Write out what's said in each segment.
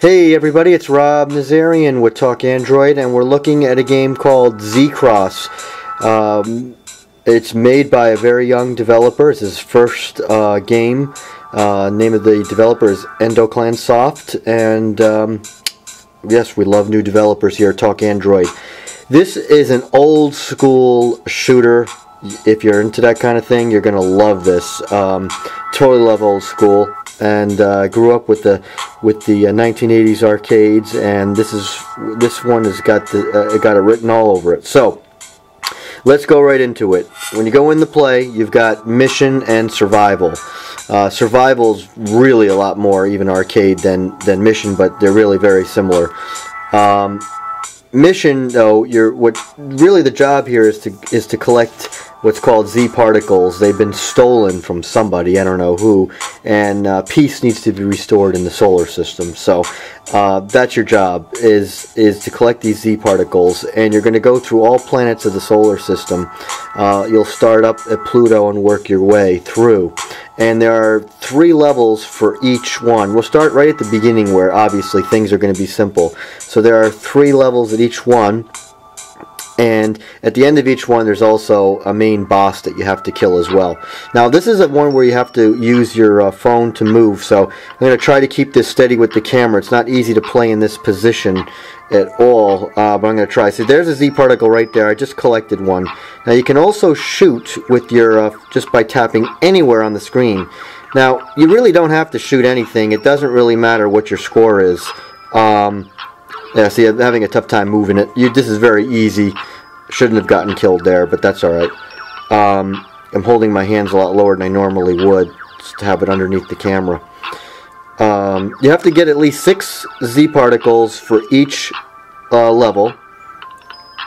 Hey everybody, it's Rob Nazarian with Talk Android, and we're looking at a game called Z-Cross. It's made by a very young developer. It's his first game. Name of the developer is Endoclan Soft, and yes, we love new developers here at Talk Android. This is an old school shooter. If you're into that kind of thing, you're gonna love this. Totally love old school, and grew up with the 1980s arcades, and this one has got it written all over it. So let's go right into it. When you go into play, you've got mission and survival. Survival's really a lot more even arcade than mission, but they're really very similar. Mission, though, what really the job here is to collect what's called Z particles. They've been stolen from somebody, I don't know who, and peace needs to be restored in the solar system. So that's your job, is to collect these Z particles, and you're going to go through all planets of the solar system. You'll start up at Pluto and work your way through. And there are 3 levels for each one. We'll start right at the beginning, where obviously things are going to be simple. So there are 3 levels at each one, and at the end of each one there's also a main boss that you have to kill as well. Now this is one where you have to use your phone to move, so I'm going to try to keep this steady with the camera. It's not easy to play in this position at all, but I'm going to try. So there's a Z particle right there. I just collected one. Now you can also shoot with your just by tapping anywhere on the screen. Now you really don't have to shoot anything. It doesn't really matter what your score is. Yeah, see, I'm having a tough time moving it. This is very easy. Shouldn't have gotten killed there, but that's alright. I'm holding my hands a lot lower than I normally would, just to have it underneath the camera. You have to get at least 6 Z particles for each level.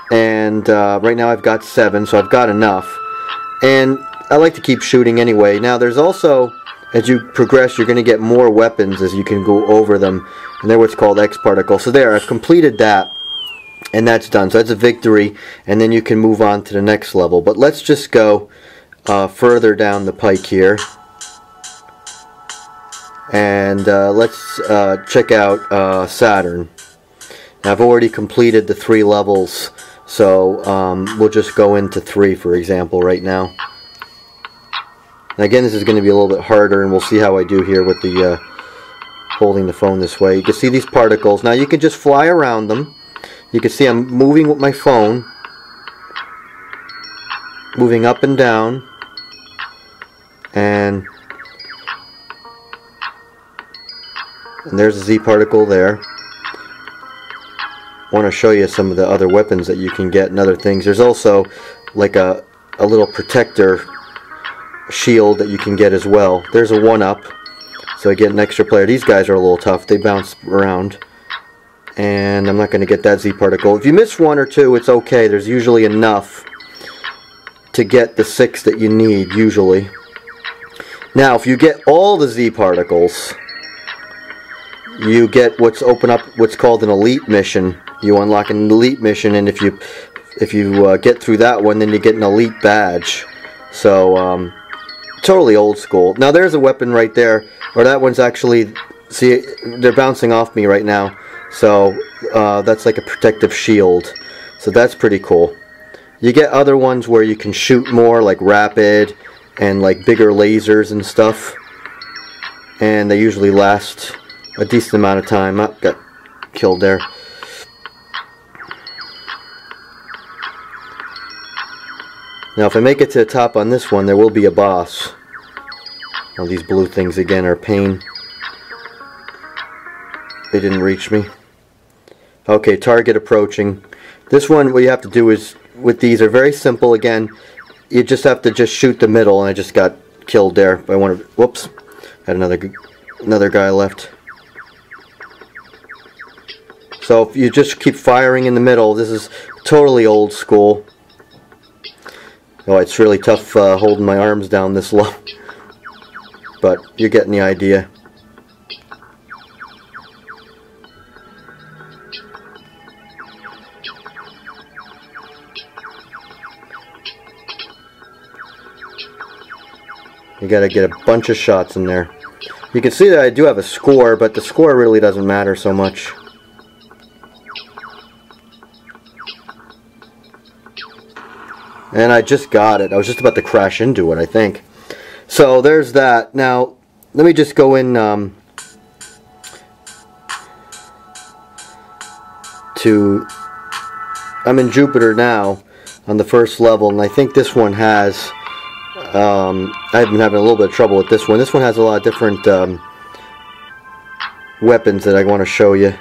And right now I've got 7, so I've got enough. And I like to keep shooting anyway. Now there's also, as you progress, you're going to get more weapons as you can go over them. And they're what's called X particles. So there, I've completed that. And that's done. So that's a victory. And then you can move on to the next level. But let's just go further down the pike here. And let's check out Saturn. Now, I've already completed the 3 levels. So we'll just go into 3, for example, right now. And again, this is going to be a little bit harder, and we'll see how I do here with the holding the phone this way. You can see these particles. Now you can just fly around them. You can see I'm moving with my phone, moving up and down, and there's a Z particle there. I want to show you some of the other weapons that you can get and other things. There's also like a little protector shield that you can get as well. There's a 1-up, so I get an extra player. These guys are a little tough. They bounce around, and I'm not going to get that Z particle. If you miss 1 or 2, it's okay. There's usually enough to get the 6 that you need, usually. Now, if you get all the Z particles, you get what's called an elite mission. You unlock an elite mission, and if you get through that one, then you get an elite badge. So totally old school. Now there's a weapon right there, or that one's actually, see, they're bouncing off me right now. So that's like a protective shield. So that's pretty cool. You get other ones where you can shoot more, like rapid and like bigger lasers and stuff, and they usually last a decent amount of time. Oh, got killed there. Now if I make it to the top on this one, there will be a boss. Now these blue things again are a pain. They didn't reach me. Okay, target approaching. This one, what you have to do is, with these, are very simple. Again, you just have to shoot the middle, and I just got killed there by one of, whoops, had another guy left. So if you just keep firing in the middle, this is totally old school. Oh, it's really tough holding my arms down this low. But you're getting the idea. You gotta get a bunch of shots in there. You can see that I do have a score, but the score really doesn't matter so much. And I just got it. I was just about to crash into it, I think. So there's that. Now, let me just go in I'm in Jupiter now on the first level, and I think this one has, I've been having a little bit of trouble with this one. This one has a lot of different weapons that I want to show you.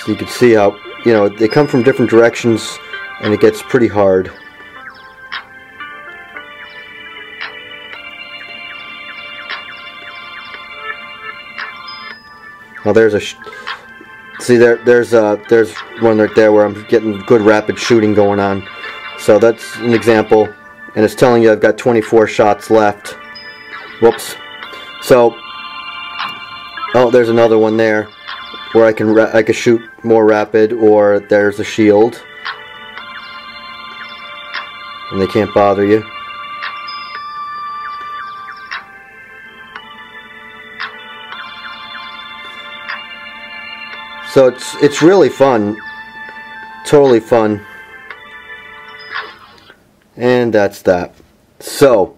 So you can see how, you know, they come from different directions and it gets pretty hard. Well, there's a there's one right there where I'm getting good rapid shooting going on. So that's an example, and it's telling you I've got 24 shots left. Whoops. So, oh, there's another one there where I can shoot more rapid, or there's a shield, and they can't bother you. So it's really fun, totally fun, and that's that. So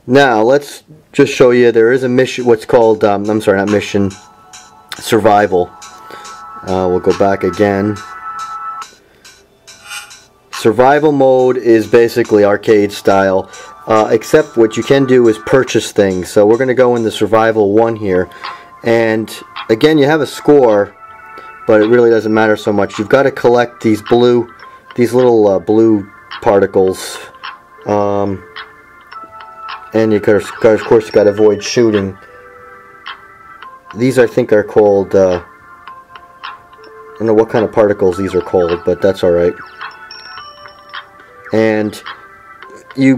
now let's just show you there is a mission, what's called I'm sorry, not mission, survival. We'll go back again. Survival mode is basically arcade style, except what you can do is purchase things. So we're going to go in the survival one here, and again you have a score, but it really doesn't matter so much. You've got to collect these little blue particles, and you of course got to avoid shooting. These I think are called, I don't know what kind of particles these are called, but that's all right. And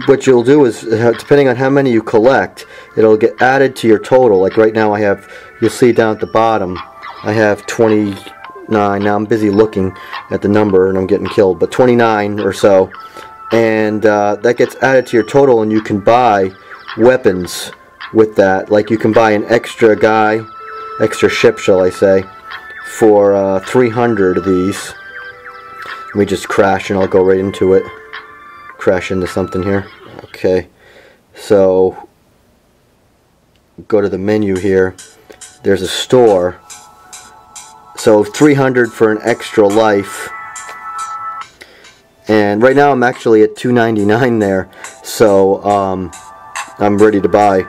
what you'll do is, depending on how many you collect, it'll get added to your total. Like right now, you'll see down at the bottom, I have 29. Now I'm busy looking at the number and I'm getting killed, but 29 or so, and that gets added to your total, and you can buy weapons with that. Like you can buy an extra ship, shall I say, for 300 of these. Let me just crash and I'll go right into it. Crash into something here. Okay, so go to the menu here. There's a store. So 300 for an extra life, and right now I'm actually at $2.99 there, so I'm ready to buy.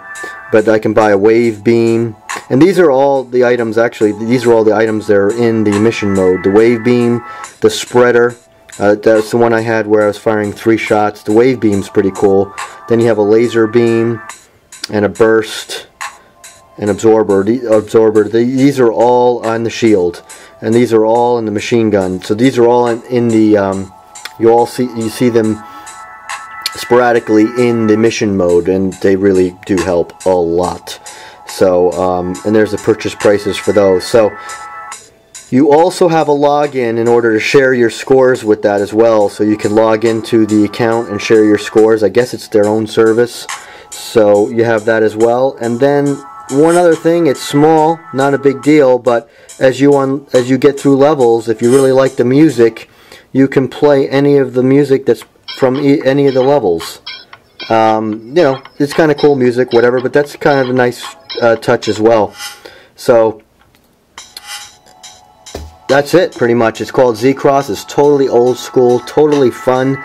But I can buy a wave beam, and these are all the items. Actually, these are all the items that are in the mission mode. The wave beam, the spreader. That's the one I had where I was firing 3 shots. The wave beam's pretty cool. Then you have a laser beam and a burst. An absorber. These are all on the shield, and these are all in the machine gun. So these are all in the you see them sporadically in the mission mode, and they really do help a lot. So and there's the purchase prices for those. So you also have a login in order to share your scores with that as well. So you can log into the account and share your scores. I guess it's their own service. So you have that as well. And then one other thing, it's small, not a big deal, but as you get through levels, if you really like the music, you can play any of the music that's from any of the levels. You know, it's kind of cool music, whatever, but that's kind of a nice touch as well. So that's it, pretty much. It's called Z-Cross. It's totally old school, totally fun.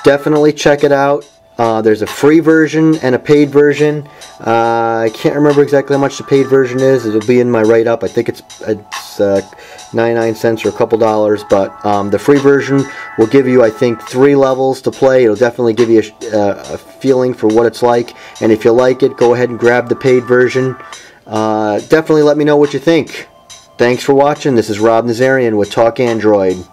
Definitely check it out. There's a free version and a paid version. I can't remember exactly how much the paid version is. It'll be in my write-up. I think it's 99 cents or a couple dollars, but the free version will give you, I think, 3 levels to play. It'll definitely give you a feeling for what it's like, and if you like it, go ahead and grab the paid version. Definitely let me know what you think. Thanks for watching. This is Rob Nazarian with Talk Android.